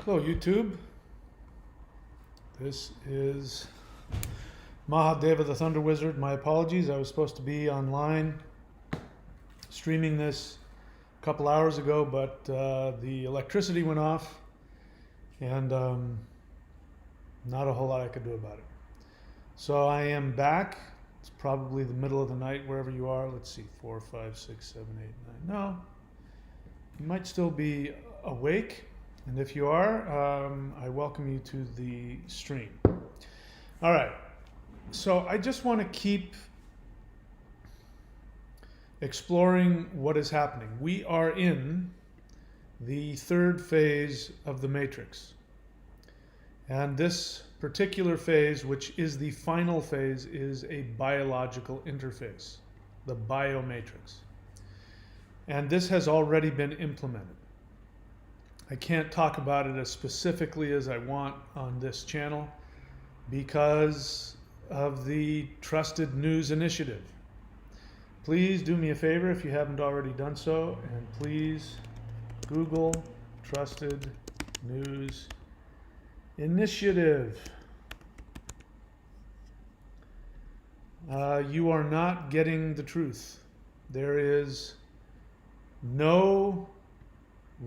Hello YouTube, this is Mahadeva the Thunder Wizard. My apologies, I was supposed to be online streaming this a couple hours ago, but the electricity went off and not a whole lot I could do about it. So I am back. It's probably the middle of the night wherever you are. Let's see, 4, 5, 6, 7, 8, 9. No, you might still be awake. And if you are, I welcome you to the stream. All right. So I just want to keep exploring what is happening. We are in the third phase of the matrix. And this particular phase, which is the final phase, is a biological interface, the biomatrix. And this has already been implemented. I can't talk about it as specifically as I want on this channel because of the Trusted News Initiative. Please do me a favor if you haven't already done so, and please Google Trusted News Initiative. You are not getting the truth. There is no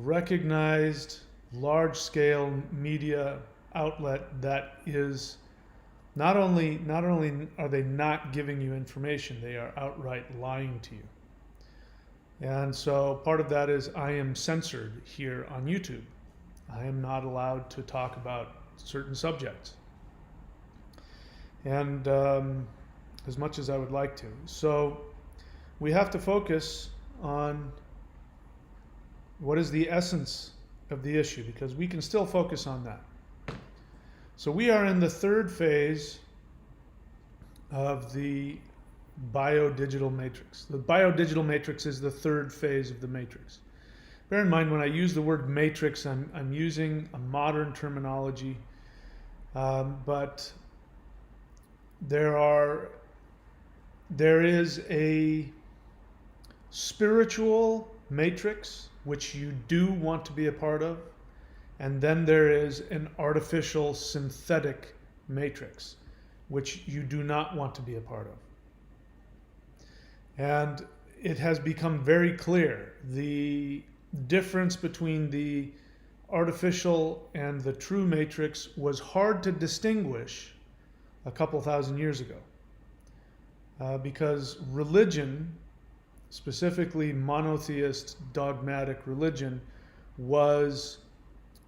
recognized large-scale media outlet that is not only are they not giving you information, they are outright lying to you. And so part of that is I am censored here on YouTube. I am not allowed to talk about certain subjects, and as much as I would like to. So we have to focus on what is the essence of the issue, because we can still focus on that. So we are in the third phase of the biodigital matrix. The biodigital matrix is the third phase of the matrix. Bear in mind, when I use the word matrix, I'm using a modern terminology, but there is a spiritual matrix which you do want to be a part of, and then there is an artificial synthetic matrix which you do not want to be a part of. And it has become very clear the difference between the artificial and the true matrix was hard to distinguish a couple thousand years ago, because religion, specifically monotheist dogmatic religion, was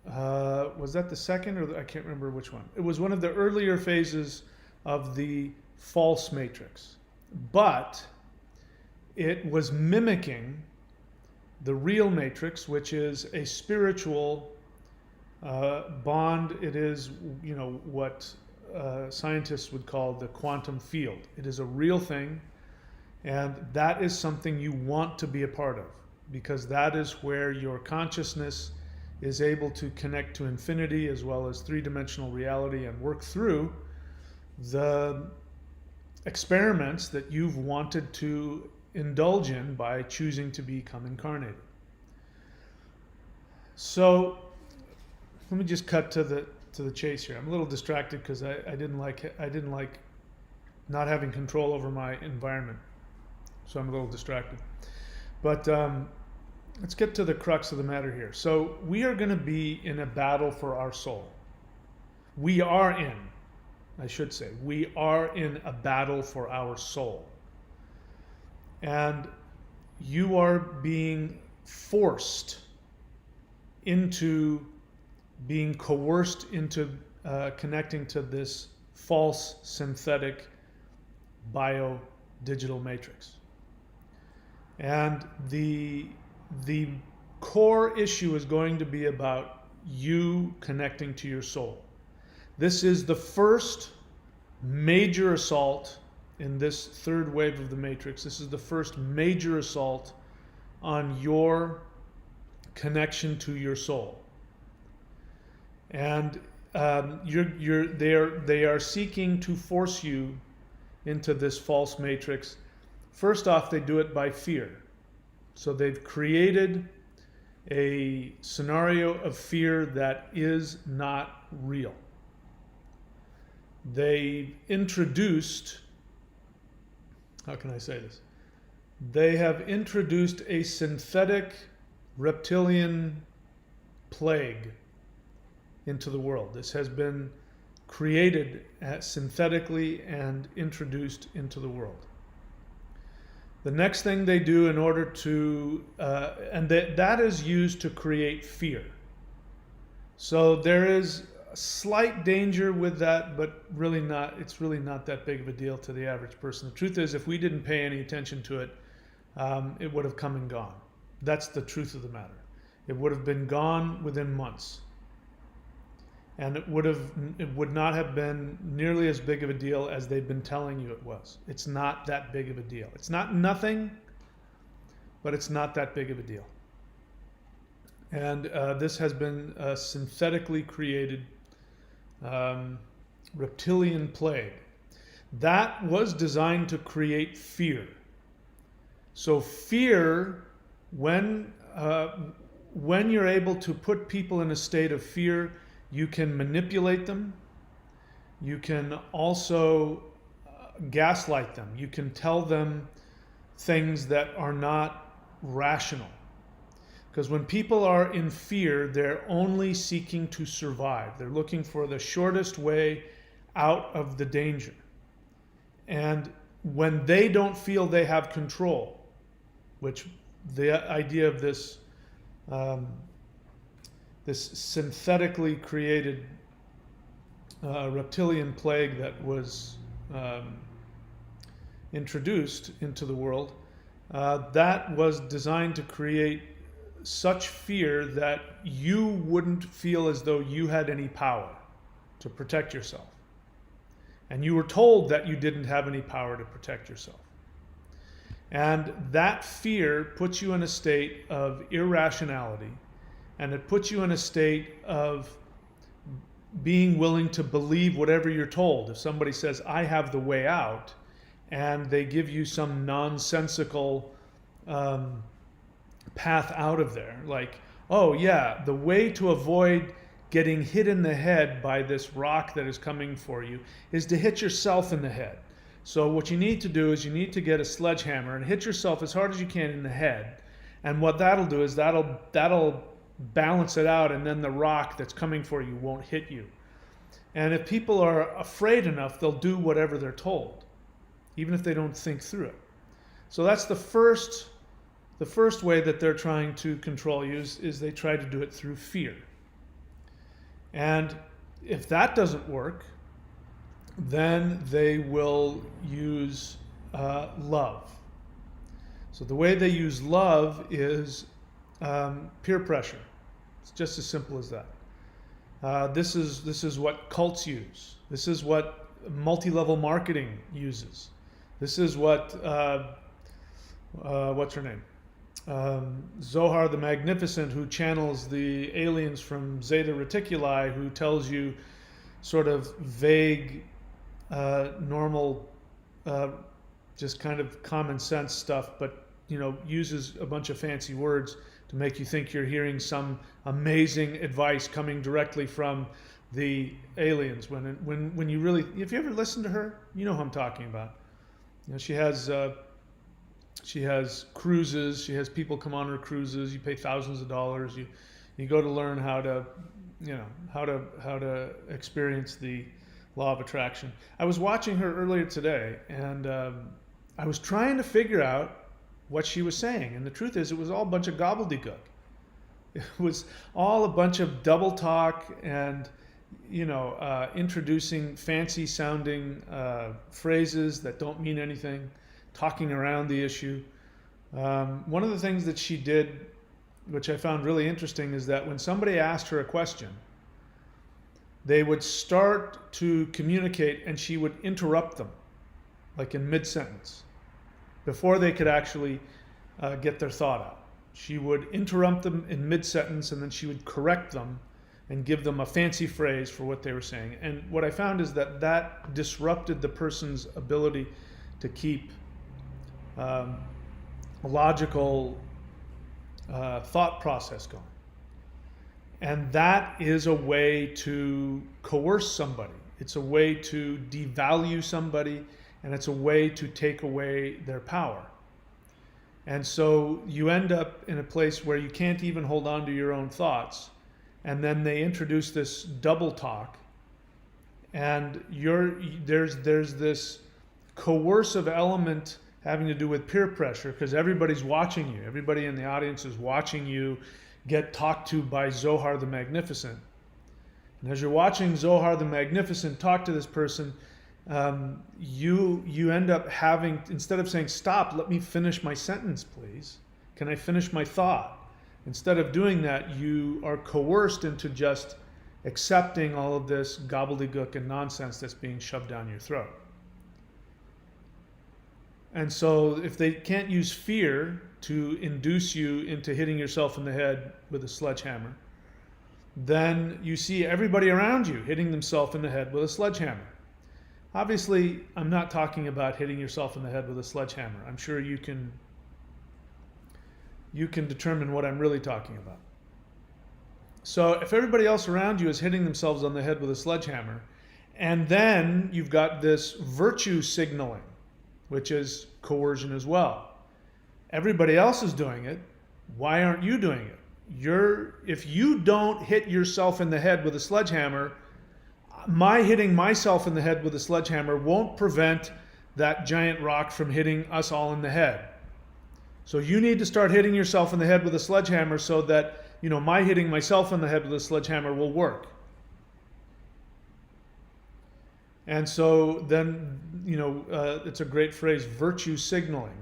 that the second, or I can't remember which one. It was one of the earlier phases of the false matrix, but it was mimicking the real matrix, which is a spiritual bond. It is, what scientists would call the quantum field. It is a real thing. And that is something you want to be a part of, because that is where your consciousness is able to connect to infinity as well as three-dimensional reality and work through the experiments that you've wanted to indulge in by choosing to become incarnated. So let me just cut to the chase here. I'm a little distracted because I didn't like not having control over my environment. So I'm a little distracted. But let's get to the crux of the matter here. So we are going to be in a battle for our soul. We are in a battle for our soul. And you are being forced into being coerced into connecting to this false synthetic bio-digital matrix. And the core issue is going to be about you connecting to your soul. This is the first major assault in this third wave of the matrix. This is the first major assault on your connection to your soul. And they are seeking to force you into this false matrix. First off, they do it by fear. So they've created a scenario of fear that is not real. They introduced, how can I say this? They have introduced a synthetic reptilian plague into the world. This has been created synthetically and introduced into the world. The next thing they do in order to, and that is used to create fear. So there is a slight danger with that, but really not, it's really not that big of a deal to the average person. The truth is, if we didn't pay any attention to it, it would have come and gone. That's the truth of the matter. It would have been gone within months. And it would not have been nearly as big of a deal as they've been telling you it was. It's not that big of a deal. It's not nothing, but it's not that big of a deal. And this has been a synthetically created reptilian plague. That was designed to create fear. So fear, when you're able to put people in a state of fear, you can manipulate them. You can also gaslight them. You can tell them things that are not rational. Because when people are in fear, they're only seeking to survive. They're looking for the shortest way out of the danger. And when they don't feel they have control, which the idea of this synthetically created reptilian plague that was introduced into the world, that was designed to create such fear that you wouldn't feel as though you had any power to protect yourself. And you were told that you didn't have any power to protect yourself. And that fear puts you in a state of irrationality, and it puts you in a state of being willing to believe whatever you're told. If somebody says, I have the way out, and they give you some nonsensical path out of there, like, oh yeah, the way to avoid getting hit in the head by this rock that is coming for you is to hit yourself in the head. So what you need to do is you need to get a sledgehammer and hit yourself as hard as you can in the head. And what that'll do is that'll balance it out, and then the rock that's coming for you won't hit you. And if people are afraid enough, they'll do whatever they're told, even if they don't think through it. So that's the first way that they're trying to control you is they try to do it through fear. And if that doesn't work, then they will use love. So the way they use love is peer pressure. It's just as simple as that. This is what cults use. This is what multi-level marketing uses. This is what what's her name? Zohar the Magnificent, who channels the aliens from Zeta Reticuli, who tells you sort of vague, normal, just kind of common sense stuff, but uses a bunch of fancy words to make you think you're hearing some amazing advice coming directly from the aliens. When you really, if you ever listen to her, you know who I'm talking about. She has cruises. She has people come on her cruises. You pay thousands of dollars. You go to learn how to experience the law of attraction. I was watching her earlier today, and I was trying to figure out what she was saying. And the truth is, it was all a bunch of gobbledygook. It was all a bunch of double talk and introducing fancy sounding phrases that don't mean anything, talking around the issue. One of the things that she did, which I found really interesting, is that when somebody asked her a question, they would start to communicate and she would interrupt them, like in mid-sentence, before they could actually get their thought out. She would interrupt them in mid-sentence, and then she would correct them and give them a fancy phrase for what they were saying. And what I found is that disrupted the person's ability to keep a logical thought process going. And that is a way to coerce somebody. It's a way to devalue somebody, and it's a way to take away their power. And so you end up in a place where you can't even hold on to your own thoughts. And then they introduce this double talk, and there's this coercive element having to do with peer pressure, because everybody's watching you. Everybody in the audience is watching you get talked to by Zohar the Magnificent. And as you're watching Zohar the Magnificent talk to this person, you end up having, instead of saying, stop, let me finish my sentence, please. Can I finish my thought? Instead of doing that, you are coerced into just accepting all of this gobbledygook and nonsense that's being shoved down your throat. And so if they can't use fear to induce you into hitting yourself in the head with a sledgehammer, then you see everybody around you hitting themselves in the head with a sledgehammer. Obviously, I'm not talking about hitting yourself in the head with a sledgehammer. I'm sure you can determine what I'm really talking about. So if everybody else around you is hitting themselves on the head with a sledgehammer, and then you've got this virtue signaling, which is coercion as well. Everybody else is doing it. Why aren't you doing it? If you don't hit yourself in the head with a sledgehammer, my hitting myself in the head with a sledgehammer won't prevent that giant rock from hitting us all in the head. So you need to start hitting yourself in the head with a sledgehammer so that, my hitting myself in the head with a sledgehammer will work. And so then, it's a great phrase, virtue signaling.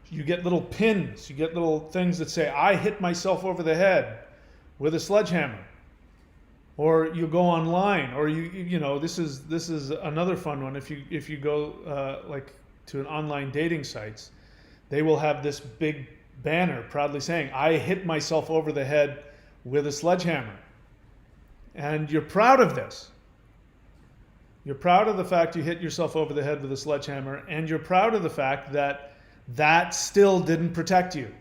You get little pins, you get little things that say, I hit myself over the head with a sledgehammer. Or you go online, or this is another fun one. If you go like to an online dating sites, they will have this big banner proudly saying, I hit myself over the head with a sledgehammer. And you're proud of this. You're proud of the fact you hit yourself over the head with a sledgehammer, and you're proud of the fact that still didn't protect you.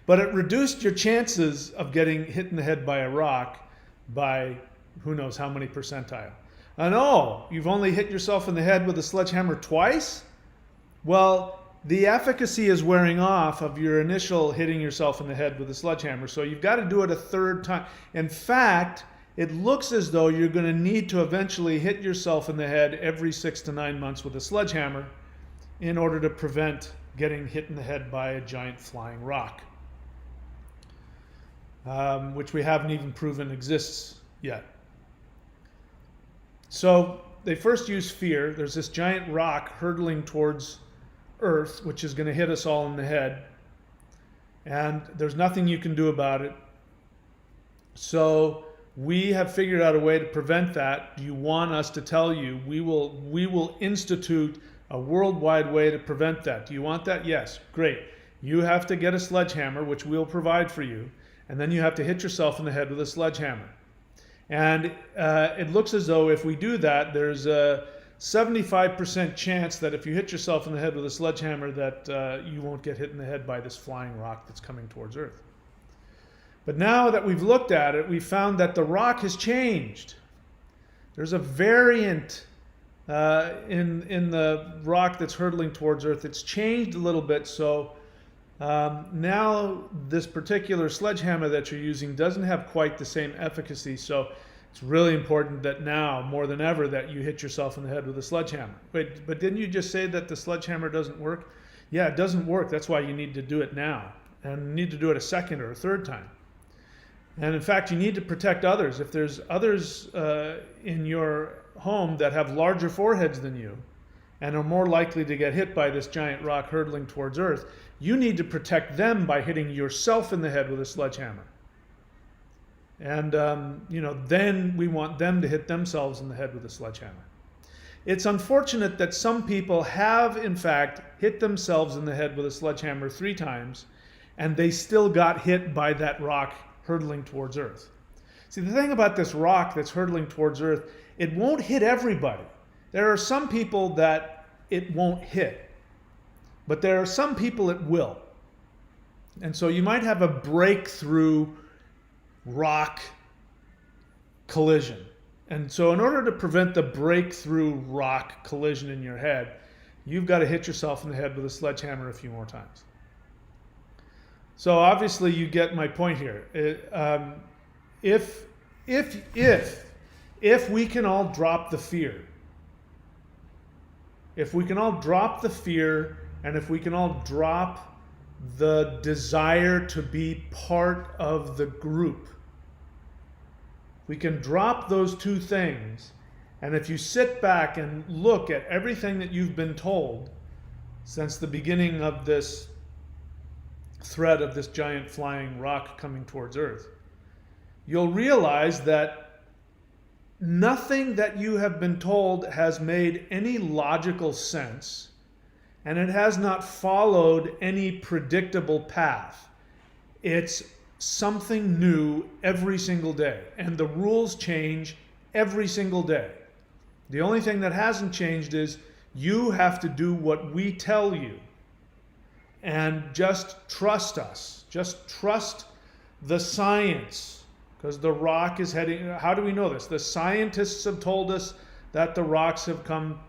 But it reduced your chances of getting hit in the head by a rock by who knows how many percentile. And you've only hit yourself in the head with a sledgehammer twice? Well, the efficacy is wearing off of your initial hitting yourself in the head with a sledgehammer, so you've got to do it a third time. In fact, it looks as though you're going to need to eventually hit yourself in the head every 6 to 9 months with a sledgehammer in order to prevent getting hit in the head by a giant flying rock. Which we haven't even proven exists yet. So they first use fear. There's this giant rock hurtling towards Earth, which is going to hit us all in the head. And there's nothing you can do about it. So we have figured out a way to prevent that. Do you want us to tell you? We will institute a worldwide way to prevent that. Do you want that? Yes. Great. You have to get a sledgehammer, which we'll provide for you. And then you have to hit yourself in the head with a sledgehammer. And it looks as though if we do that, there's a 75% chance that if you hit yourself in the head with a sledgehammer that you won't get hit in the head by this flying rock that's coming towards Earth. But now that we've looked at it, we found that the rock has changed. There's a variant in the rock that's hurtling towards Earth. It's changed a little bit, so now this particular sledgehammer that you're using doesn't have quite the same efficacy, so it's really important that now, more than ever, that you hit yourself in the head with a sledgehammer. But didn't you just say that the sledgehammer doesn't work? Yeah, it doesn't work. That's why you need to do it now. And you need to do it a second or a third time. And in fact, you need to protect others. If there's others in your home that have larger foreheads than you and are more likely to get hit by this giant rock hurtling towards Earth, you need to protect them by hitting yourself in the head with a sledgehammer. And, then we want them to hit themselves in the head with a sledgehammer. It's unfortunate that some people have, in fact, hit themselves in the head with a sledgehammer 3 times, and they still got hit by that rock hurtling towards Earth. See, the thing about this rock that's hurtling towards Earth, it won't hit everybody. There are some people that it won't hit, but there are some people it will. And so you might have a breakthrough rock collision. And so in order to prevent the breakthrough rock collision in your head, you've got to hit yourself in the head with a sledgehammer a few more times. So obviously you get my point here. If we can all drop the fear, if we can all drop the fear, and if we can all drop the desire to be part of the group, we can drop those two things. And if you sit back and look at everything that you've been told since the beginning of this threat of this giant flying rock coming towards Earth, you'll realize that nothing that you have been told has made any logical sense, and it has not followed any predictable path. It's something new every single day, and the rules change every single day. The only thing that hasn't changed is you have to do what we tell you, and just trust us. Just trust the science. Because the rock is heading, how do we know this? The scientists have told us that the rocks have come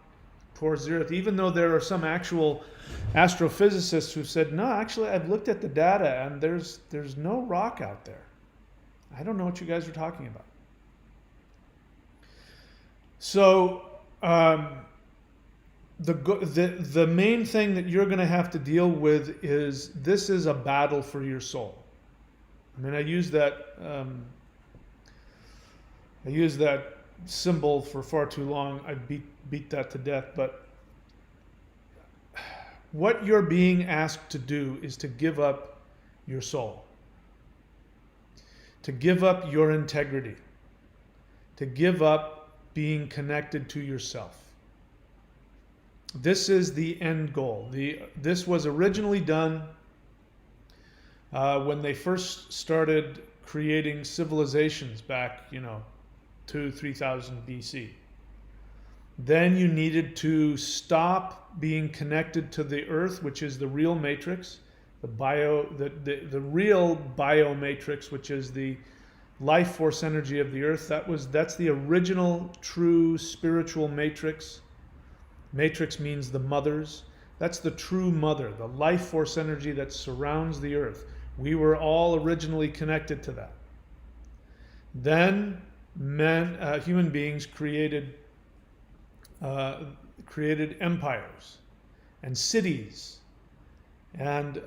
towards the Earth, even though there are some actual astrophysicists who've said, no, actually, I've looked at the data and there's no rock out there. I don't know what you guys are talking about. So the main thing that you're going to have to deal with is this is a battle for your soul. I mean, I use that symbol for far too long. I beat that to death. But what you're being asked to do is to give up your soul, to give up your integrity, to give up being connected to yourself. This is the end goal. This was originally done when they first started creating civilizations back, 2,000-3,000 BC. Then you needed to stop being connected to the Earth, which is the real matrix, the real biomatrix, which is the life force energy of the Earth. That's the original true spiritual matrix. Matrix means the mothers. That's the true mother, the life force energy that surrounds the Earth. We were all originally connected to that. Then human beings created empires and cities, and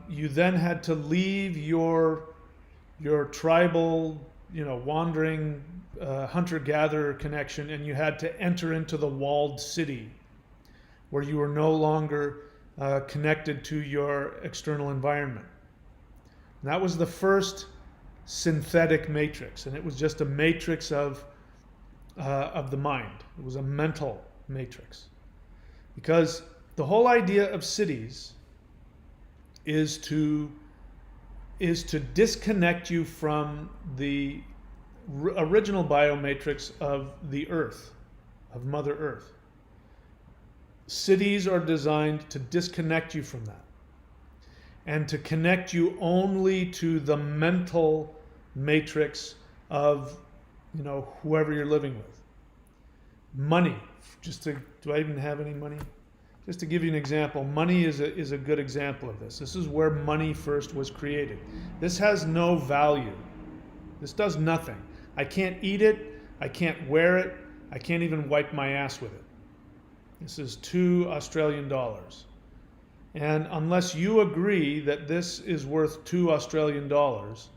you then had to leave your tribal, wandering hunter-gatherer connection, and you had to enter into the walled city, where you were no longer connected to your external environment. And that was the first synthetic matrix, and it was just a matrix of the mind. It was a mental matrix, because the whole idea of cities is to disconnect you from the original biomatrix of the Earth, of Mother Earth. Cities are designed to disconnect you from that, and to connect you only to the mental matrix of, whoever you're living with. Money. Do I even have any money? Just to give you an example, money is a good example of this. This is where money first was created. This has no value. This does nothing. I can't eat it. I can't wear it. I can't even wipe my ass with it. This is 2 Australian dollars. And unless you agree that this is worth 2 Australian dollars,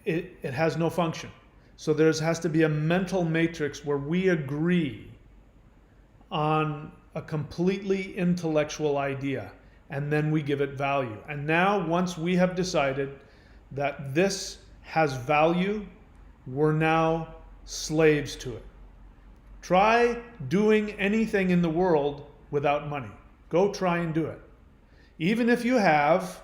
it has no function. So there has to be a mental matrix where we agree on a completely intellectual idea, and then we give it value. And now, once we have decided that this has value, we're now slaves to it. Try doing anything in the world without money. Go try and do it. Even if you have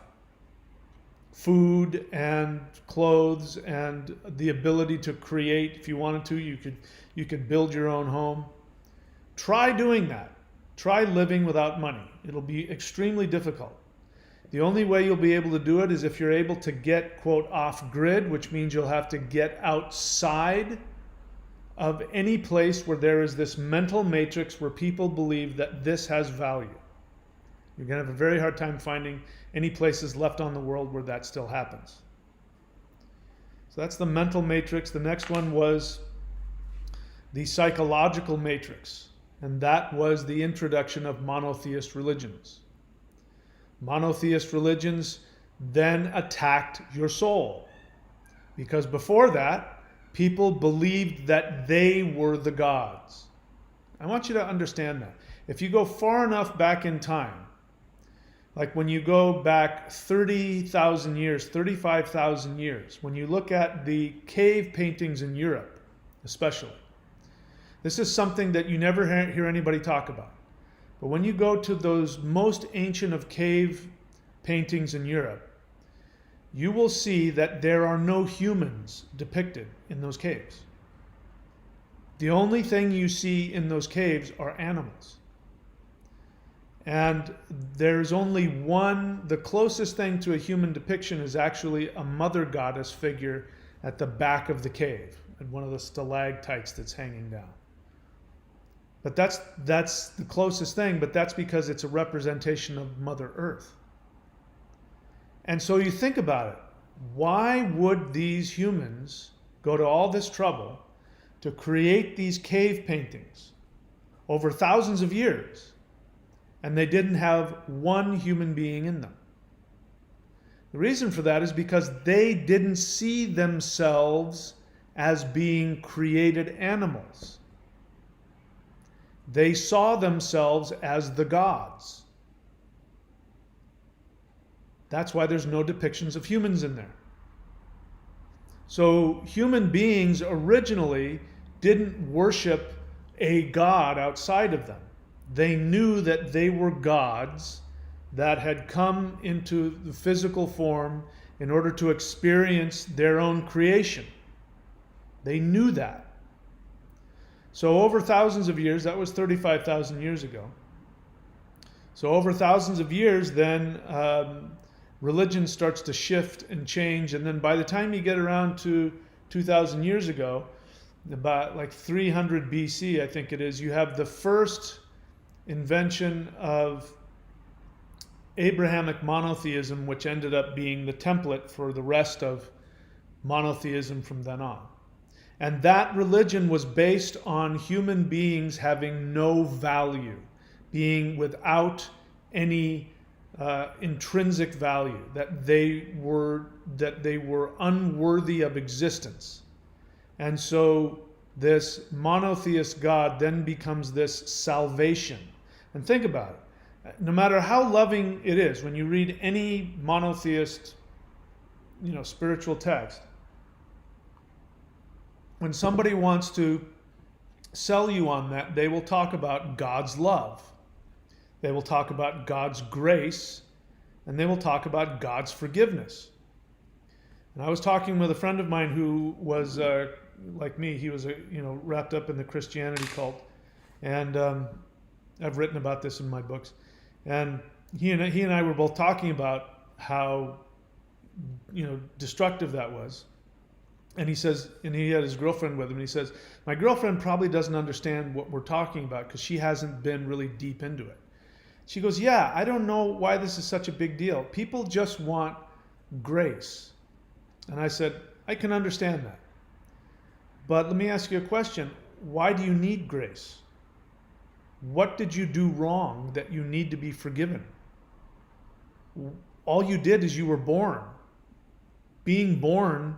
food and clothes and the ability to create, if you wanted to, you could build your own home. Try doing that. Try living without money. It'll be extremely difficult. The only way you'll be able to do it is if you're able to get, quote, off grid, which means you'll have to get outside of any place where there is this mental matrix where people believe that this has value. You're going to have a very hard time finding any places left on the world where that still happens. So that's the mental matrix. The next one was the psychological matrix, and that was the introduction of monotheist religions. Monotheist religions then attacked your soul, because before that, people believed that they were the gods. I want you to understand that. If you go far enough back in time, like when you go back 30,000 years, 35,000 years, when you look at the cave paintings in Europe, especially, this is something that you never hear anybody talk about. But when you go to those most ancient of cave paintings in Europe, you will see that there are no humans depicted in those caves. The only thing you see in those caves are animals. And there's only one, the closest thing to a human depiction is actually a mother goddess figure at the back of the cave, and one of the stalactites that's hanging down. But that's the closest thing, but that's because it's a representation of Mother Earth. And so you think about it. Why would these humans go to all this trouble to create these cave paintings over thousands of years, and they didn't have one human being in them? The reason for that is because they didn't see themselves as being created animals. They saw themselves as the gods. That's why there's no depictions of humans in there. So human beings originally didn't worship a god outside of them. They knew that they were gods that had come into the physical form in order to experience their own creation. They knew that. So over thousands of years, that was 35,000 years ago. So over thousands of years, then religion starts to shift and change. And then by the time you get around to 2,000 years ago, about like 300 BC, I think it is, you have the first invention of Abrahamic monotheism, which ended up being the template for the rest of monotheism from then on. And that religion was based on human beings having no value, being without any intrinsic value, that they were unworthy of existence. And so this monotheist God then becomes this salvation. And think about it. No matter how loving it is, when you read any monotheist, spiritual text, when somebody wants to sell you on that, they will talk about God's love. They will talk about God's grace, and they will talk about God's forgiveness. And I was talking with a friend of mine who was like me. He was wrapped up in the Christianity cult, and I've written about this in my books. And he and I were both talking about how destructive that was. And he says, and he had his girlfriend with him, and he says, my girlfriend probably doesn't understand what we're talking about because she hasn't been really deep into it. She goes, yeah, I don't know why this is such a big deal. People just want grace. And I said, I can understand that. But let me ask you a question. Why do you need grace? What did you do wrong that you need to be forgiven? All you did is you were born. Being born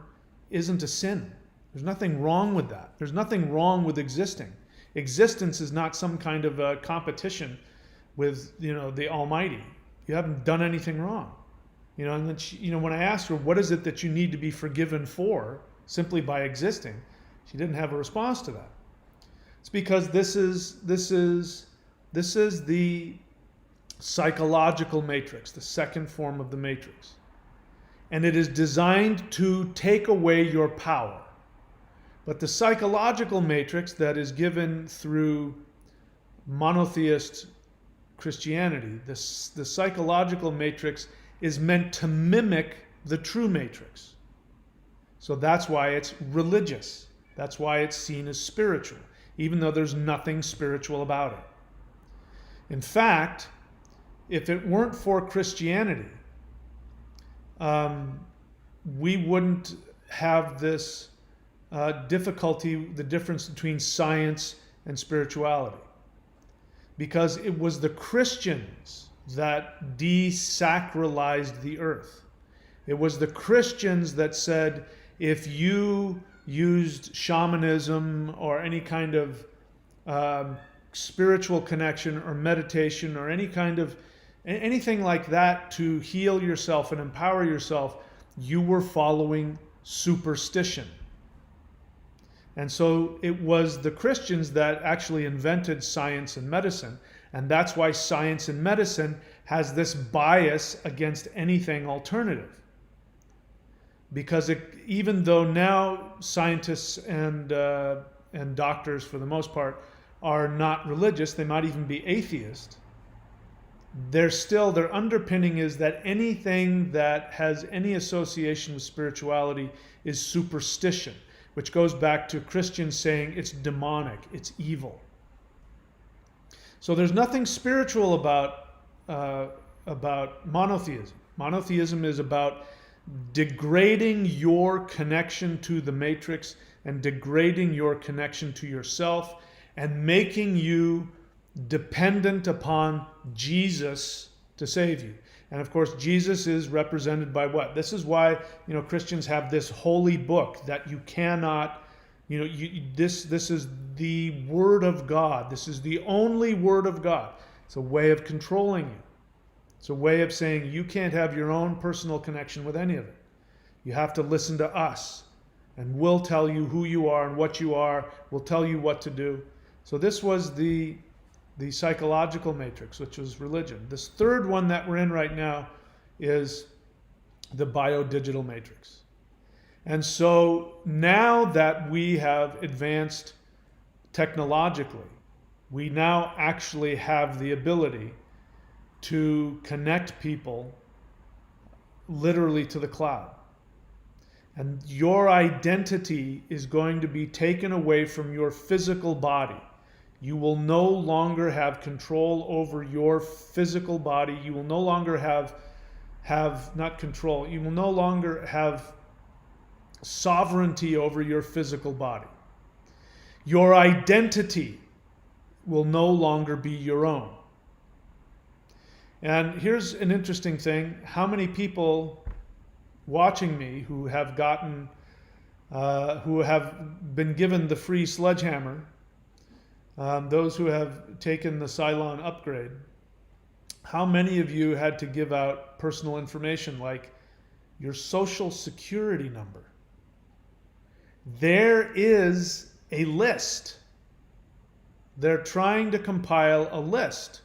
isn't a sin. There's nothing wrong with that. There's nothing wrong with existing. Existence is not some kind of a competition with the Almighty. You haven't done anything wrong. And then she, when I asked her what is it that you need to be forgiven for simply by existing, she didn't have a response to that. It's because this is the psychological matrix, the second form of the matrix. And it is designed to take away your power. But the psychological matrix that is given through monotheist Christianity, the psychological matrix is meant to mimic the true matrix. So that's why it's religious. That's why it's seen as spiritual, even though there's nothing spiritual about it. In fact, if it weren't for Christianity, we wouldn't have this difficulty, the difference between science and spirituality. Because it was the Christians that desacralized the earth. It was the Christians that said, if you used shamanism or any kind of spiritual connection or meditation or anything like that to heal yourself and empower yourself, you were following superstition. And so it was the Christians that actually invented science and medicine. And that's why science and medicine has this bias against anything alternative. Because even though now scientists and doctors, for the most part, are not religious, they might even be atheist, their underpinning is that anything that has any association with spirituality is superstition, which goes back to Christians saying it's demonic, it's evil. So there's nothing spiritual about monotheism. Monotheism is about degrading your connection to the matrix and degrading your connection to yourself and making you dependent upon Jesus to save you. And of course, Jesus is represented by what? This is why, Christians have this holy book that you cannot, this is the Word of God. This is the only Word of God. It's a way of controlling you. It's a way of saying you can't have your own personal connection with any of it. You have to listen to us, and we'll tell you who you are and what you are. We'll tell you what to do. So this was the psychological matrix, which was religion. This third one that we're in right now is the biodigital matrix. And so now that we have advanced technologically, we now actually have the ability to connect people literally to the cloud. And your identity is going to be taken away from your physical body. You will no longer have control over your physical body. You will no longer have not control. You will no longer have sovereignty over your physical body. Your identity will no longer be your own. And here's an interesting thing. How many people watching me who have been given the free sledgehammer, those who have taken the Cylon upgrade, how many of you had to give out personal information like your social security number? There is a list. They're trying to compile a list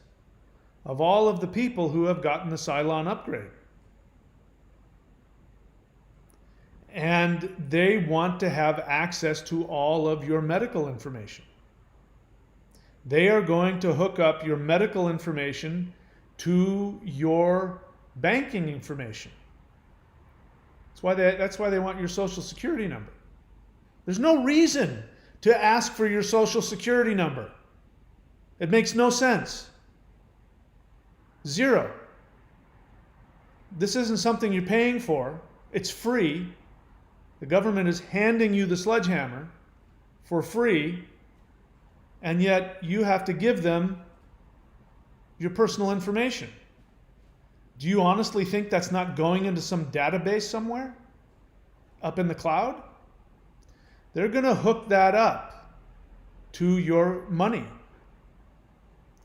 of all of the people who have gotten the Cylon upgrade. And they want to have access to all of your medical information. They are going to hook up your medical information to your banking information. That's why they want your social security number. There's no reason to ask for your social security number. It makes no sense. Zero. This isn't something you're paying for. It's free. The government is handing you the sledgehammer for free, and yet you have to give them your personal information. Do you honestly think that's not going into some database somewhere up in the cloud? They're going to hook that up to your money.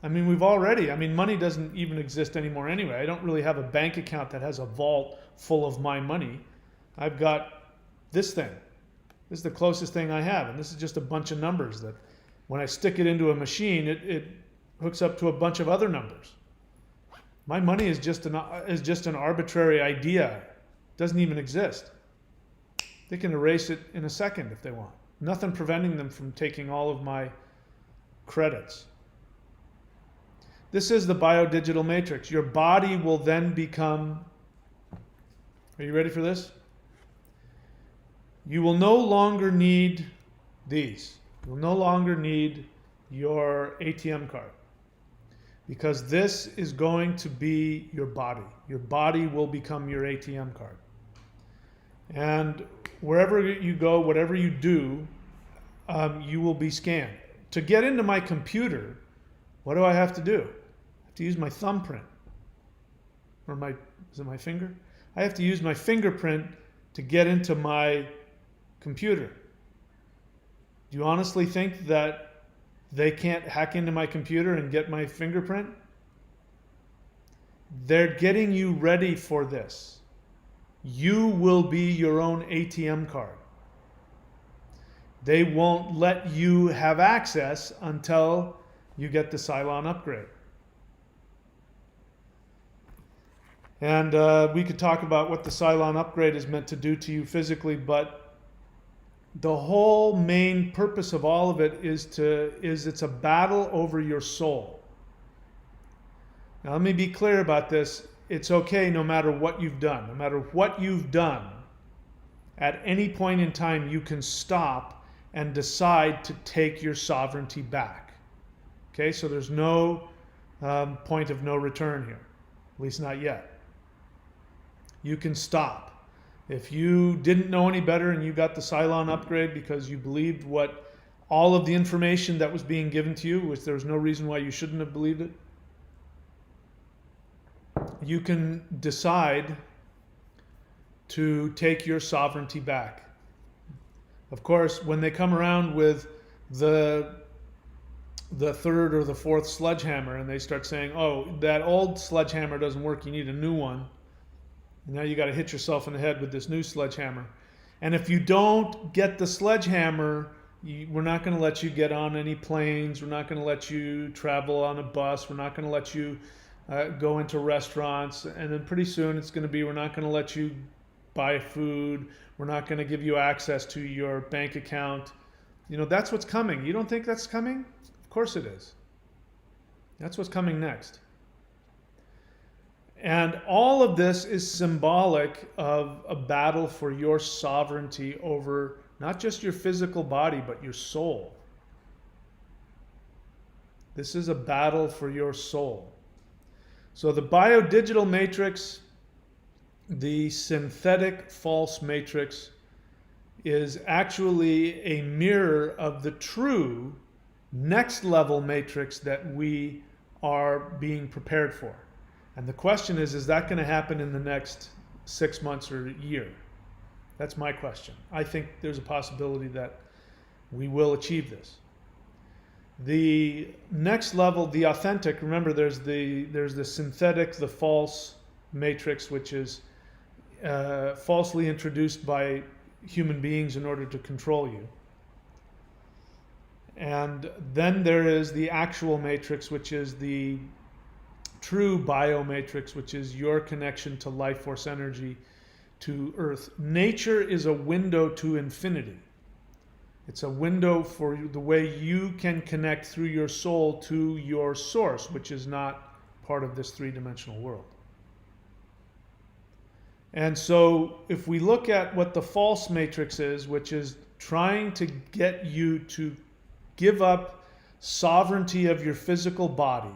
Money doesn't even exist anymore anyway. I don't really have a bank account that has a vault full of my money. I've got this thing. This is the closest thing I have, and this is just a bunch of numbers that when I stick it into a machine, it hooks up to a bunch of other numbers. My money is just an arbitrary idea. It doesn't even exist. They can erase it in a second if they want. Nothing preventing them from taking all of my credits. This is the biodigital matrix. Your body will then become Are you ready for this? You will no longer need these. You will no longer need your ATM card, because this is going to be your body. Your body will become your ATM card. And wherever you go, whatever you do, you will be scanned. To get into my computer, what do I have to do? I have to use my thumbprint. Or is it my finger? I have to use my fingerprint to get into my computer. Do you honestly think that they can't hack into my computer and get my fingerprint? They're getting you ready for this. You will be your own ATM card. They won't let you have access until you get the Cylon upgrade. And we could talk about what the Cylon upgrade is meant to do to you physically, but the whole main purpose of all of it is it's a battle over your soul. Now let me be clear about this. It's okay no matter what you've done. No matter what you've done, at any point in time you can stop and decide to take your sovereignty back. Okay, so there's no point of no return here, at least not yet. You can stop. If you didn't know any better and you got the Cylon upgrade because you believed what all of the information that was being given to you, which there was no reason why you shouldn't have believed it, you can decide to take your sovereignty back. Of course, when they come around with the third or the fourth sledgehammer and they start saying, oh, that old sledgehammer doesn't work, you need a new one. Now you got to hit yourself in the head with this new sledgehammer. And if you don't get the sledgehammer, we're not going to let you get on any planes. We're not going to let you travel on a bus. We're not going to let you go into restaurants. And then pretty soon it's going to be, we're not going to let you buy food. We're not going to give you access to your bank account. You know, that's what's coming. You don't think that's coming? Of course it is. That's what's coming next. And all of this is symbolic of a battle for your sovereignty over not just your physical body, but your soul. This is a battle for your soul. So the biodigital matrix, the synthetic false matrix, is actually a mirror of the true next level matrix that we are being prepared for. And the question is that going to happen in the next 6 months or a year? That's my question. I think there's a possibility that we will achieve this. The next level, the authentic, remember there's the synthetic, the false matrix, which is falsely introduced by human beings in order to control you. And then there is the actual matrix, which is the true biomatrix, which is your connection to life force energy, to earth. Nature is a window to infinity. It's a window for the way you can connect through your soul to your source, which is not part of this three-dimensional world. And so if we look at what the false matrix is, which is trying to get you to give up sovereignty of your physical body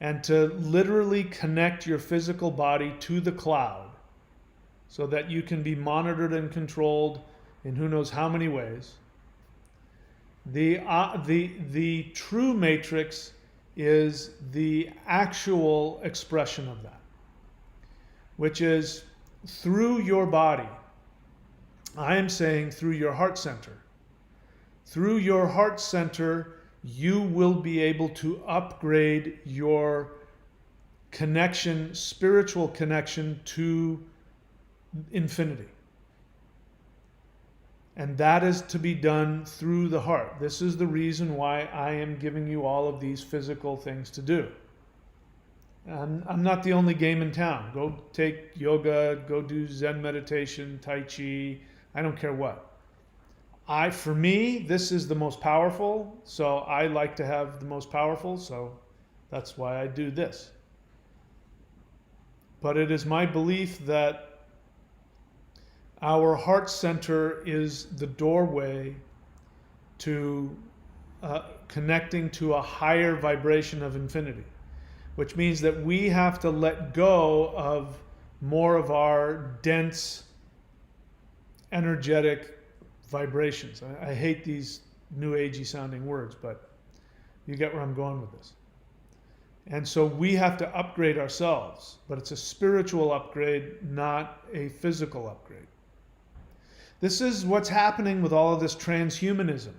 and to literally connect your physical body to the cloud so that you can be monitored and controlled in who knows how many ways. The true matrix is the actual expression of that, which is through your body. I am saying through your heart center. Through your heart center, you will be able to upgrade your connection, spiritual connection to infinity. And that is to be done through the heart. This is the reason why I am giving you all of these physical things to do. I'm not the only game in town. Go take yoga, go do Zen meditation, Tai Chi, I don't care what. For me, this is the most powerful, so I like to have the most powerful, so that's why I do this. But it is my belief that our heart center is the doorway to connecting to a higher vibration of infinity, which means that we have to let go of more of our dense, energetic vibrations. I hate these new agey sounding words, but you get where I'm going with this. And so we have to upgrade ourselves, but it's a spiritual upgrade, not a physical upgrade. This is what's happening with all of this transhumanism.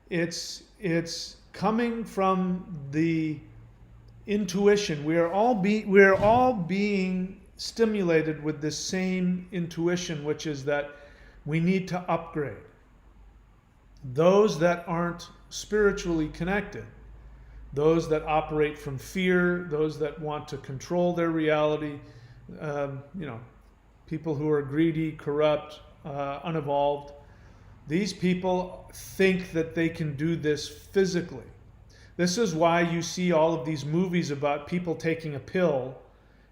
It's coming from the intuition. We are all being stimulated with this same intuition, which is that we need to upgrade. Those that aren't spiritually connected, those that operate from fear, those that want to control their reality, people who are greedy, corrupt, unevolved, these people think that they can do this physically. This is why you see all of these movies about people taking a pill,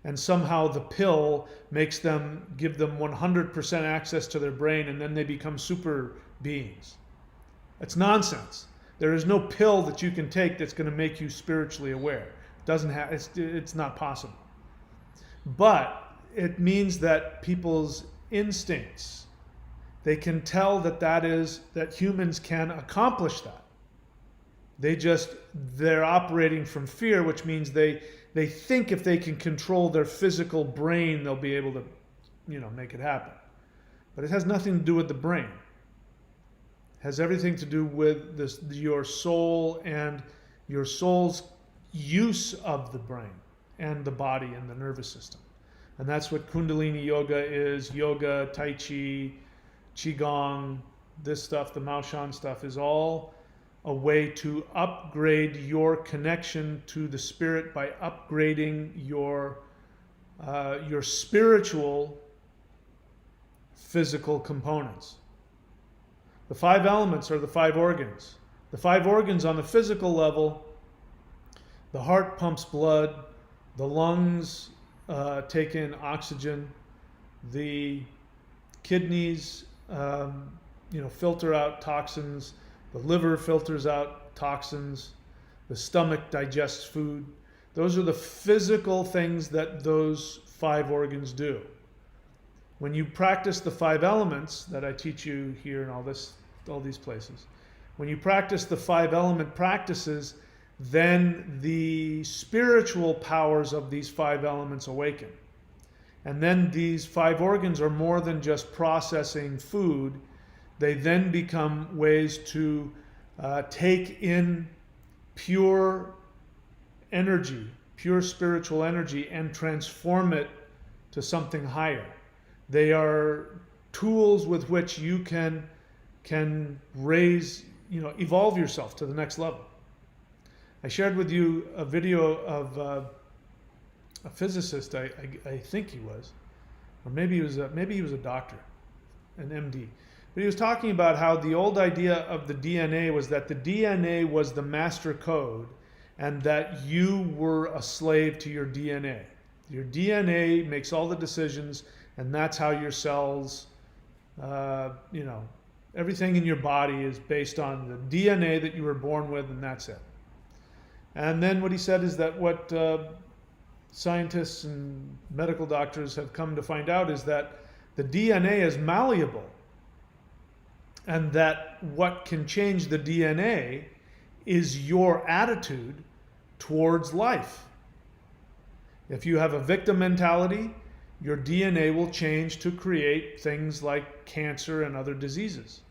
and somehow the pill makes them, give them 100% access to their brain, and then they become super beings. It's nonsense. There is no pill that you can take that's going to make you spiritually aware. It's not possible. But it means that people's instincts, they can tell that humans can accomplish that. They're operating from fear, which means they think if they can control their physical brain, they'll be able to, make it happen. But it has nothing to do with the brain. It has everything to do with your soul and your soul's use of the brain and the body and the nervous system. And that's what Kundalini Yoga is. Yoga, Tai Chi, Qigong, this stuff, the Maoshan stuff is all a way to upgrade your connection to the spirit by upgrading your spiritual physical components. The 5 elements are the 5 organs. The 5 organs on the physical level: the heart pumps blood, the lungs take in oxygen, the kidneys filter out toxins, the liver filters out toxins, the stomach digests food. Those are the physical things that those 5 organs do. When you practice the 5 elements that I teach you here and all these places, when you practice the 5 element practices, then the spiritual powers of these 5 elements awaken. And then these 5 organs are more than just processing food. They then become ways to take in pure energy, pure spiritual energy, and transform it to something higher. They are tools with which you can raise, evolve yourself to the next level. I shared with you a video of a physicist, I think he was, or maybe he was a doctor, an MD. But he was talking about how the old idea of the DNA was that the DNA was the master code and that you were a slave to your DNA. Your DNA makes all the decisions, and that's how your cells, everything in your body is based on the DNA that you were born with, and that's it. And then what he said is that what scientists and medical doctors have come to find out is that the DNA is malleable, and that what can change the DNA is your attitude towards life. If you have a victim mentality, your DNA will change to create things like cancer and other diseases.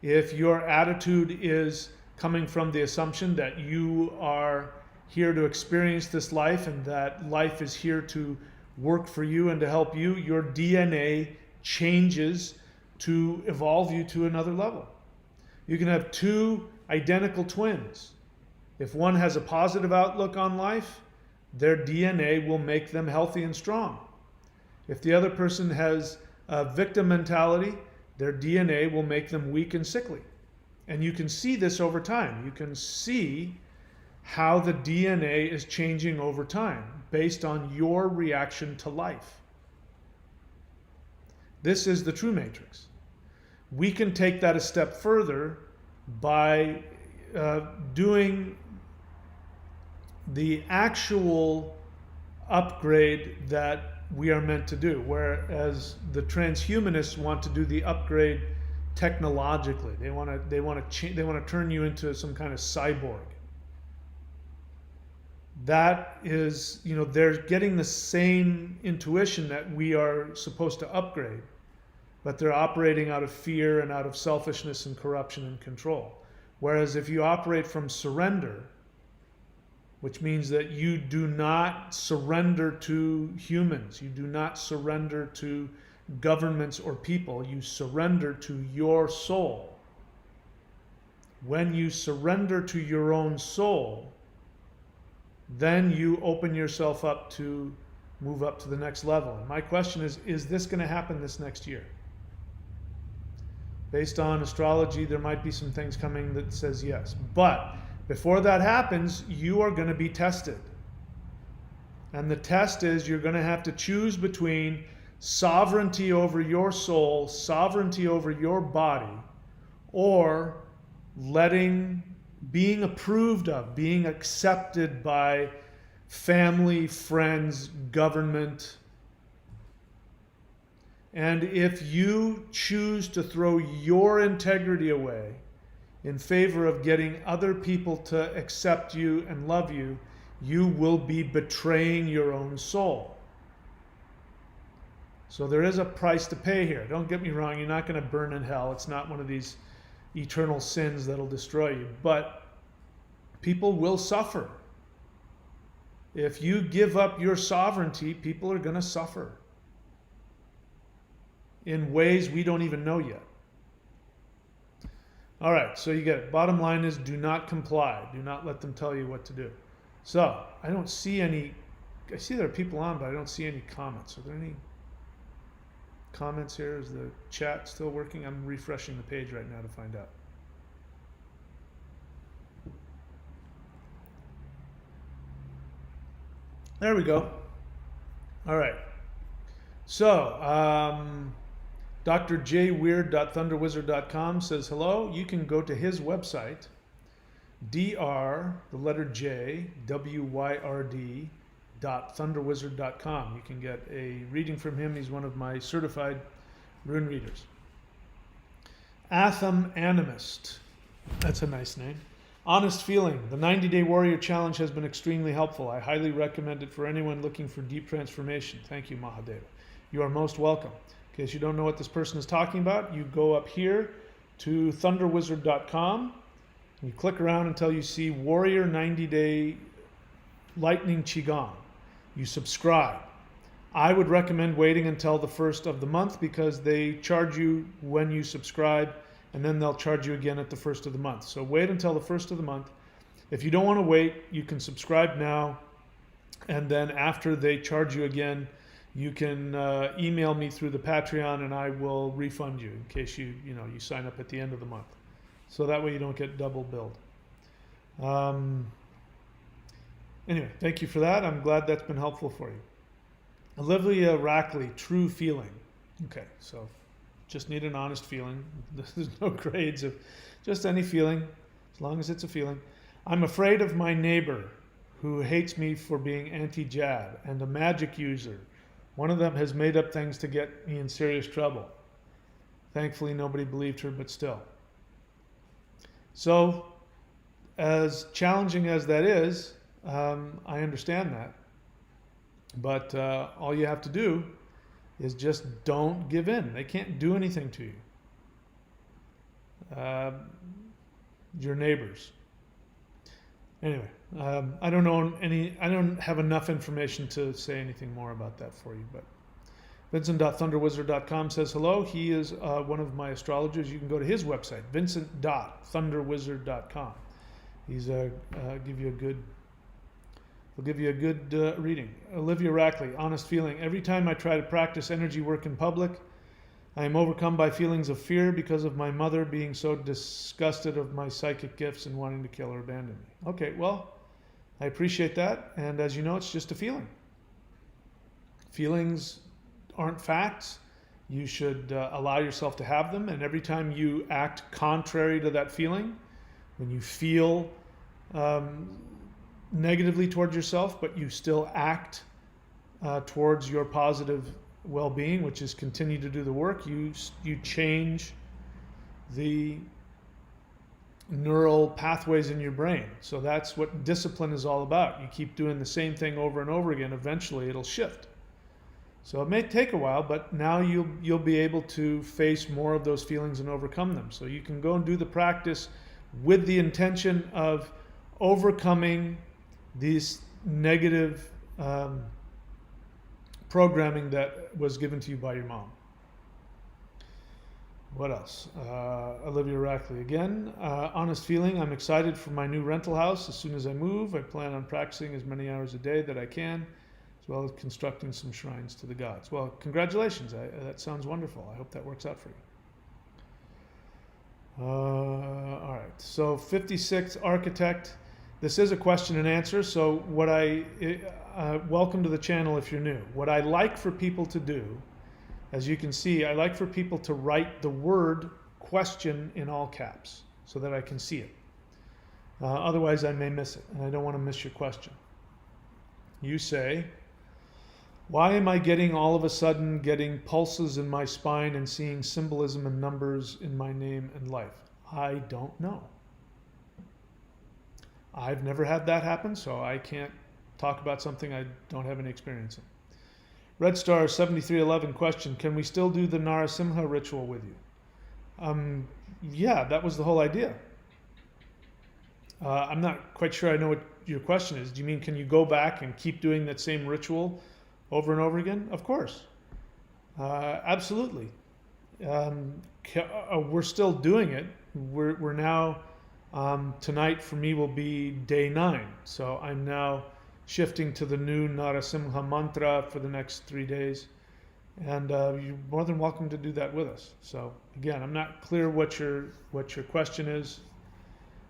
If your attitude is coming from the assumption that you are here to experience this life and that life is here to work for you and to help you, your DNA changes to evolve you to another level. You can have 2 identical twins. If one has a positive outlook on life, their DNA will make them healthy and strong. If the other person has a victim mentality, their DNA will make them weak and sickly. And you can see this over time. You can see how the DNA is changing over time based on your reaction to life. This is the true matrix. We can take that a step further by doing the actual upgrade that we are meant to do, whereas the transhumanists want to do the upgrade technologically. They want to turn you into some kind of cyborg. That is, they're getting the same intuition that we are supposed to upgrade, but they're operating out of fear and out of selfishness and corruption and control. Whereas if you operate from surrender, which means that you do not surrender to humans, you do not surrender to governments or people, you surrender to your soul. When you surrender to your own soul, then you open yourself up to move up to the next level. And my question is this going to happen this next year? Based on astrology, there might be some things coming that says yes. But before that happens, you are going to be tested. And the test is you're going to have to choose between sovereignty over your soul, sovereignty over your body, or being approved of, being accepted by family, friends, government. And if you choose to throw your integrity away in favor of getting other people to accept you and love you, you will be betraying your own soul. So there is a price to pay here. Don't get me wrong, you're not going to burn in hell. It's not one of these eternal sins that'll destroy you. But people will suffer. If you give up your sovereignty, people are going to suffer in ways we don't even know yet. All right, so you get it. Bottom line is do not comply. Do not let them tell you what to do. So I don't see any, I see there are people on, but I don't see any comments. Are there any comments here? Is the chat still working? I'm refreshing the page right now to find out. There we go. All right. So, drjweird.thunderwizard.com says hello. You can go to his website, drwyrd.thunderwizard.com. You can get a reading from him. He's one of my certified rune readers. Atham Animist. That's a nice name. Honest Feeling. The 90-Day Warrior Challenge has been extremely helpful. I highly recommend it for anyone looking for deep transformation. Thank you, Mahadeva. You are most welcome. In case you don't know what this person is talking about, you go up here to thunderwizard.com. You click around until you see Warrior 90-Day Lightning Qigong. You subscribe. I would recommend waiting until the first of the month because they charge you when you subscribe, and then they'll charge you again at the first of the month. So wait until the first of the month. If you don't want to wait, you can subscribe now, and then after they charge you again, you can email me through the Patreon, and I will refund you in case you sign up at the end of the month. So that way you don't get double billed. Anyway, thank you for that. I'm glad that's been helpful for you. Olivia Rackley, True Feeling. Okay, so just need an honest feeling. There's no grades of just any feeling, as long as it's a feeling. I'm afraid of my neighbor who hates me for being anti-jab and a magic user. One of them has made up things to get me in serious trouble. Thankfully, nobody believed her, but still. So, as challenging as that is, I understand that. But all you have to do is just don't give in. They can't do anything to you. Your neighbors. Anyway, I don't have enough information to say anything more about that for you. But Vincent.thunderwizard.com says hello. He is one of my astrologers. You can go to his website, Vincent.thunderwizard.com. He's give you a good. He'll give you a good reading. Olivia Rackley, Honest Feeling. Every time I try to practice energy work in public, I am overcome by feelings of fear because of my mother being so disgusted of my psychic gifts and wanting to kill or abandon me. Okay, well, I appreciate that. And as you know, it's just a feeling. Feelings aren't facts. You should allow yourself to have them. And every time you act contrary to that feeling, when you feel negatively towards yourself, but you still act towards your positive well-being, which is continue to do the work, you change the neural pathways in your brain. So that's what discipline is all about. You keep doing the same thing over and over again. Eventually, it'll shift. So it may take a while, but now you'll be able to face more of those feelings and overcome them. So you can go and do the practice with the intention of overcoming these negative programming that was given to you by your mom. What else? Olivia Rackley again. Honest feeling. I'm excited for my new rental house. As soon as I move, I plan on practicing as many hours a day that I can, as well as constructing some shrines to the gods. Well, congratulations. That sounds wonderful. I hope that works out for you. All right. So 56, architect. This is a question and answer. So what welcome to the channel if you're new. What I like for people to do, as you can see, I like for people to write the word question in all caps so that I can see it. Otherwise, I may miss it, and I don't want to miss your question. You say, why am I all of a sudden getting pulses in my spine and seeing symbolism and numbers in my name and life? I don't know. I've never had that happen, so I can't talk about something I don't have any experience in. Red Star 7311 question, can we still do the Narasimha ritual with you? Yeah, that was the whole idea. I'm not quite sure I know what your question is. Do you mean can you go back and keep doing that same ritual over and over again? Of course. Absolutely. We're still doing it. We're now, tonight for me will be day 9. So I'm now shifting to the new Narasimha mantra for the next 3 days. And you're more than welcome to do that with us. So again, I'm not clear what your question is.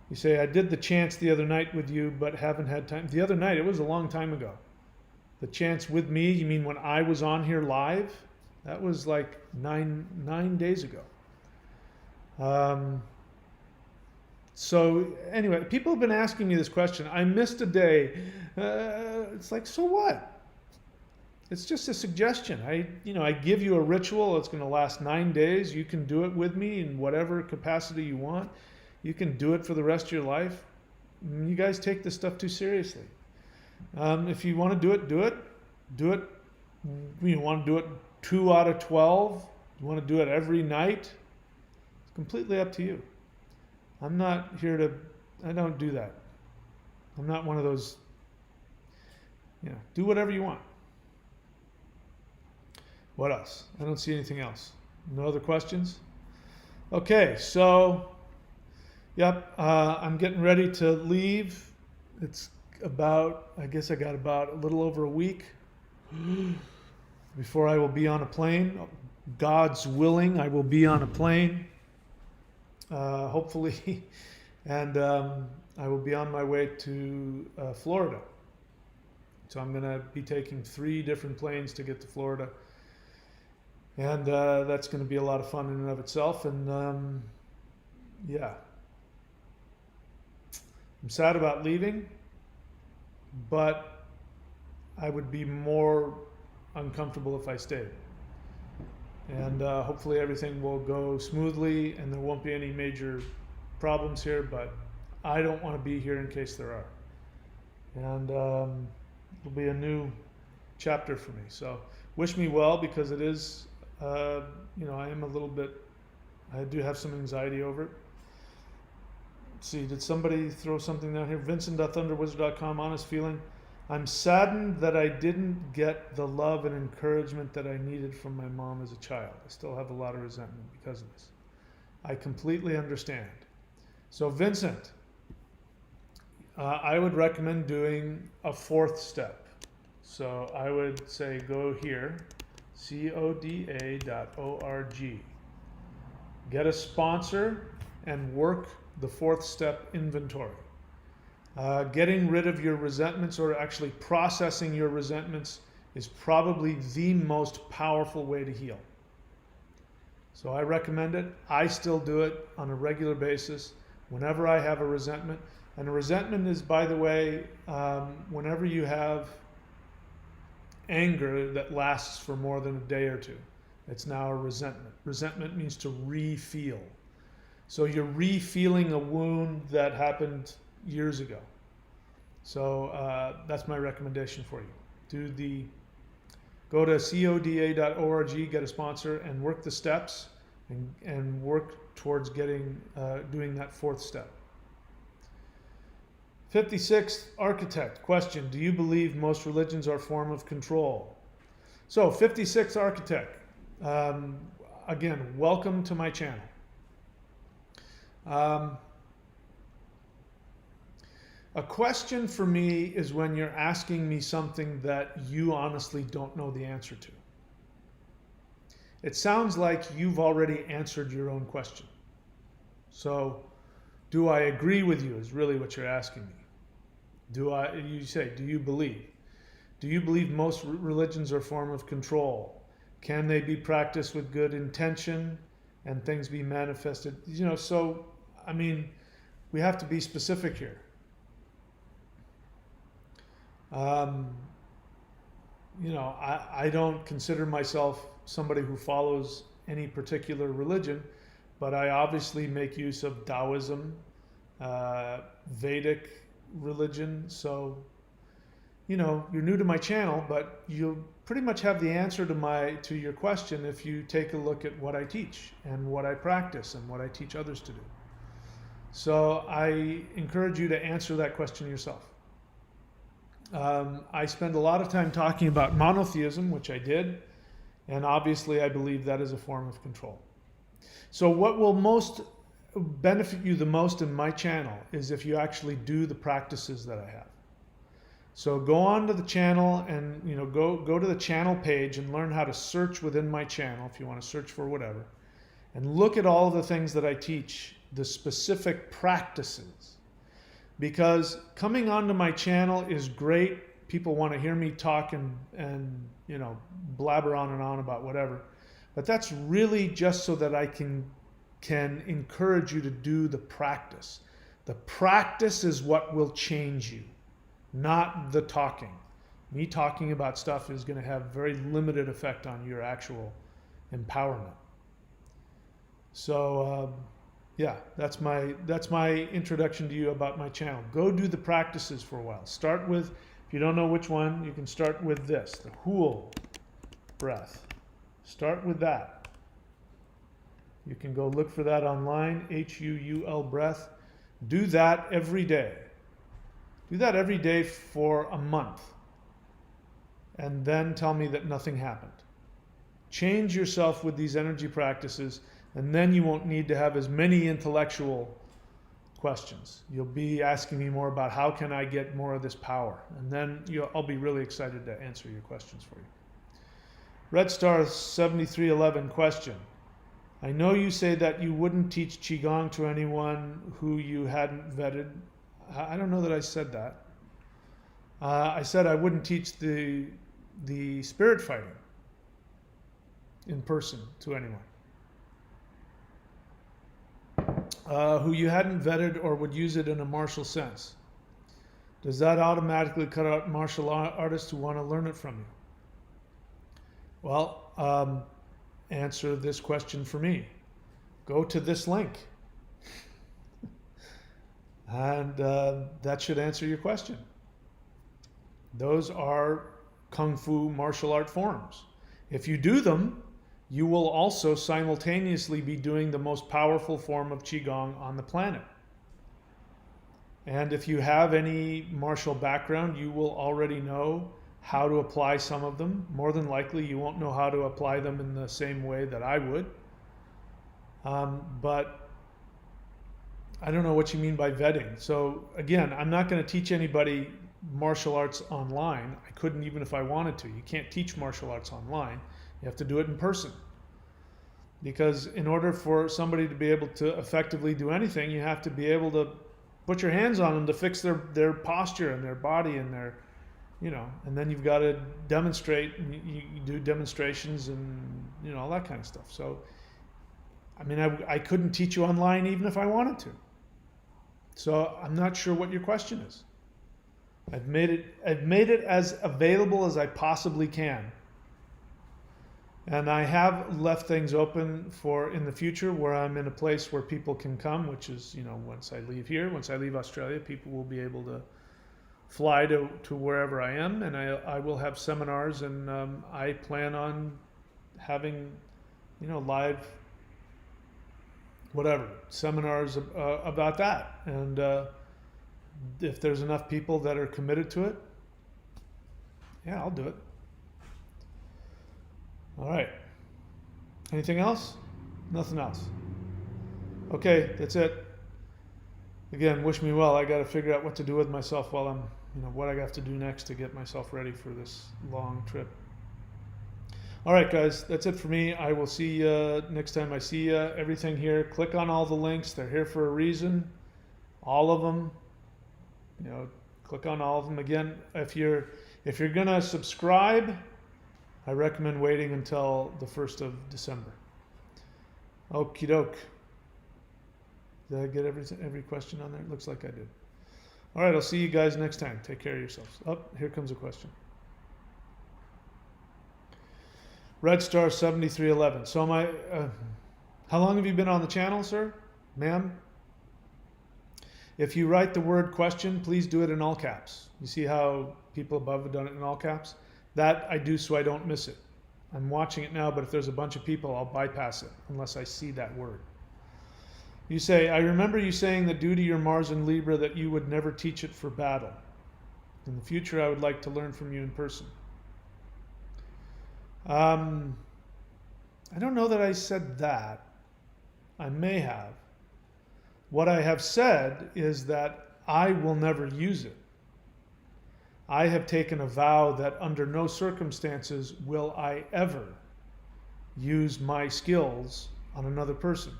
You say, I did the chants the other night with you, but haven't had time. The other night, it was a long time ago. The chants with me, you mean when I was on here live? That was like nine days ago. So anyway, people have been asking me this question. I missed a day. It's like, so what? It's just a suggestion. I give you a ritual. It's going to last 9 days. You can do it with me in whatever capacity you want. You can do it for the rest of your life. You guys take this stuff too seriously. If you want to do it, do it. Do it. You want to do it 2 out of 12? You want to do it every night? It's completely up to you. I'm not here to, I don't do that. I'm not one of those, do whatever you want. What else? I don't see anything else. No other questions? Okay, so, yep, I'm getting ready to leave. It's about, I guess I got about a little over a week before I will be on a plane. God's willing, I will be on a plane. Hopefully, and I will be on my way to Florida. So I'm going to be taking 3 different planes to get to Florida, and that's going to be a lot of fun in and of itself. And yeah, I'm sad about leaving, but I would be more uncomfortable if I stayed. And hopefully everything will go smoothly and there won't be any major problems here, but I don't want to be here in case there are. And it'll be a new chapter for me. So wish me well, because it is, I am a little bit, I do have some anxiety over it. Let's see, did somebody throw something down here? Vincent.thunderwizard.com, honest feeling. I'm saddened that I didn't get the love and encouragement that I needed from my mom as a child. I still have a lot of resentment because of this. I completely understand. So Vincent, I would recommend doing a 4th step. So I would say go here, coda.org. Get a sponsor and work the 4th step inventory. Getting rid of your resentments, or actually processing your resentments, is probably the most powerful way to heal. So I recommend it. I still do it on a regular basis whenever I have a resentment. And a resentment is, by the way, whenever you have anger that lasts for more than a day or two. It's now a resentment. Resentment means to re-feel. So you're re-feeling a wound that happened years ago. So that's my recommendation for you. Go to coda.org, get a sponsor, and work the steps, and work towards doing that fourth step. 56th architect question: do you believe most religions are a form of control? So 56th architect, again, welcome to my channel. A question for me is when you're asking me something that you honestly don't know the answer to. It sounds like you've already answered your own question. So, do I agree with you is really what you're asking me. You say, do you believe? Do you believe most religions are a form of control? Can they be practiced with good intention and things be manifested? So, I mean, we have to be specific here. I don't consider myself somebody who follows any particular religion, but I obviously make use of Taoism, Vedic religion. So, you're new to my channel, but you'll pretty much have the answer to your question if you take a look at what I teach and what I practice and what I teach others to do. So I encourage you to answer that question yourself. I spend a lot of time talking about monotheism, which I did, and obviously I believe that is a form of control. So what will most benefit you the most in my channel is if you actually do the practices that I have. So go on to the channel and go to the channel page and learn how to search within my channel if you want to search for whatever, and look at all the things that I teach, the specific practices. Because coming onto my channel is great. People want to hear me talk and blabber on and on about whatever. But that's really just so that I can encourage you to do the practice. The practice is what will change you, not the talking. Me talking about stuff is going to have very limited effect on your actual empowerment. So yeah, that's my introduction to you about my channel. Go do the practices for a while. Start with, if you don't know which one, you can start with this, the Huul breath. Start with that. You can go look for that online, Huul breath. Do that every day. Do that every day for a month. And then tell me that nothing happened. Change yourself with these energy practices, and then you won't need to have as many intellectual questions. You'll be asking me more about how can I get more of this power, and then I'll be really excited to answer your questions for you. Red Star 7311 question: I know you say that you wouldn't teach Qigong to anyone who you hadn't vetted. I don't know that I said that. I said I wouldn't teach the spirit fighting in person to anyone who you hadn't vetted or would use it in a martial sense. Does that automatically cut out martial artists who want to learn it from you? Well, answer this question for me. Go to this link. And that should answer your question. Those are Kung Fu martial art forms. If you do them, you will also simultaneously be doing the most powerful form of Qigong on the planet. And if you have any martial background, you will already know how to apply some of them. More than likely, you won't know how to apply them in the same way that I would. But I don't know what you mean by vetting. So again, I'm not going to teach anybody martial arts online. I couldn't even if I wanted to. You can't teach martial arts online. You have to do it in person. Because in order for somebody to be able to effectively do anything, you have to be able to put your hands on them to fix their posture and their body and their, and then you've got to demonstrate, and you do demonstrations and, all that kind of stuff. So, I mean, I couldn't teach you online even if I wanted to. So I'm not sure what your question is. I've made it as available as I possibly can. And I have left things open for in the future where I'm in a place where people can come, which is, once I leave here, once I leave Australia, people will be able to fly to wherever I am, and I will have seminars, and I plan on having, live, whatever, seminars about that. And if there's enough people that are committed to it, yeah, I'll do it. All right. Anything else? Nothing else. Okay, that's it. Again, wish me well. I got to figure out what to do with myself while I'm, what I have to do next to get myself ready for this long trip. All right, guys, that's it for me. I will see you next time I see you. Everything here, click on all the links. They're here for a reason. All of them. Click on all of them. Again, if you're going to subscribe, I recommend waiting until the 1st of December. Okie doke. Did I get every question on there? It looks like I did. All right, I'll see you guys next time. Take care of yourselves. Oh, here comes a question. Red Star 7311. So how long have you been on the channel, sir? Ma'am? If you write the word question, please do it in all caps. You see how people above have done it in all caps? That I do so I don't miss it. I'm watching it now, but if there's a bunch of people, I'll bypass it unless I see that word. You say, I remember you saying that due to your Mars and Libra that you would never teach it for battle. In the future, I would like to learn from you in person. I don't know that I said that. I may have. What I have said is that I will never use it. I have taken a vow that under no circumstances will I ever use my skills on another person.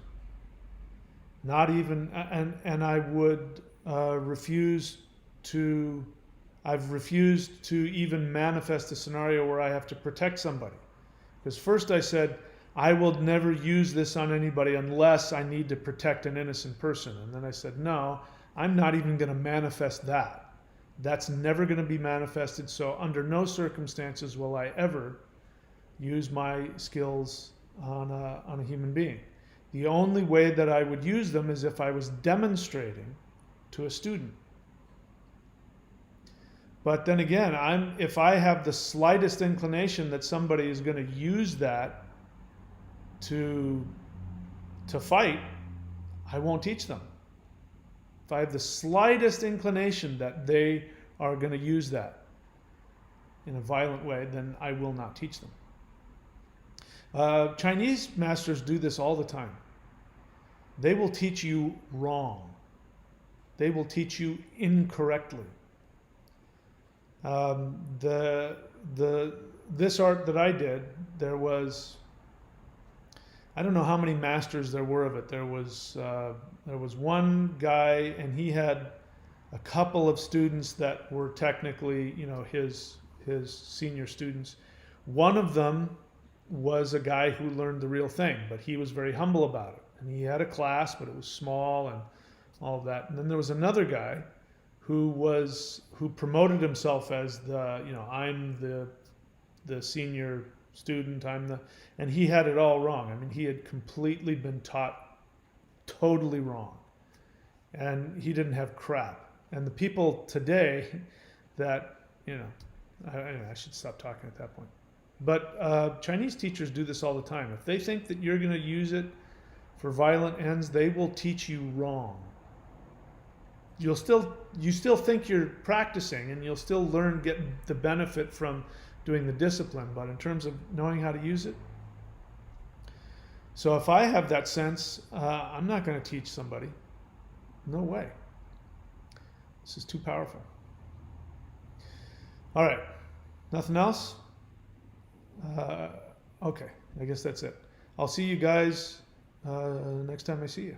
Not even, and I would I've refused to even manifest a scenario where I have to protect somebody. Because first I said, I will never use this on anybody unless I need to protect an innocent person. And then I said, no, I'm not even going to manifest that. That's never going to be manifested. So under no circumstances will I ever use my skills on a human being. The only way that I would use them is if I was demonstrating to a student. But then again, if I have the slightest inclination that somebody is going to use that to fight, I won't teach them. If I have the slightest inclination that they are going to use that in a violent way, then I will not teach them. Chinese masters do this all the time. They will teach you wrong. They will teach you incorrectly. This art that I did, there was, I don't know how many masters there were of it. There was one guy, and he had a couple of students that were technically, his senior students. One of them was a guy who learned the real thing, but he was very humble about it. And he had a class, but it was small and all of that. And then there was another guy who promoted himself as I'm the senior student, and he had it all wrong. I mean, he had completely been taught totally wrong, and he didn't have crap. And the people today that, I should stop talking at that point. But Chinese teachers do this all the time. If they think that you're going to use it for violent ends, they will teach you wrong. You still think you're practicing, and you'll still get the benefit from doing the discipline, but in terms of knowing how to use it. So if I have that sense, I'm not going to teach somebody. No way. This is too powerful. All right. Nothing else? Okay. I guess that's it. I'll see you guys next time I see you.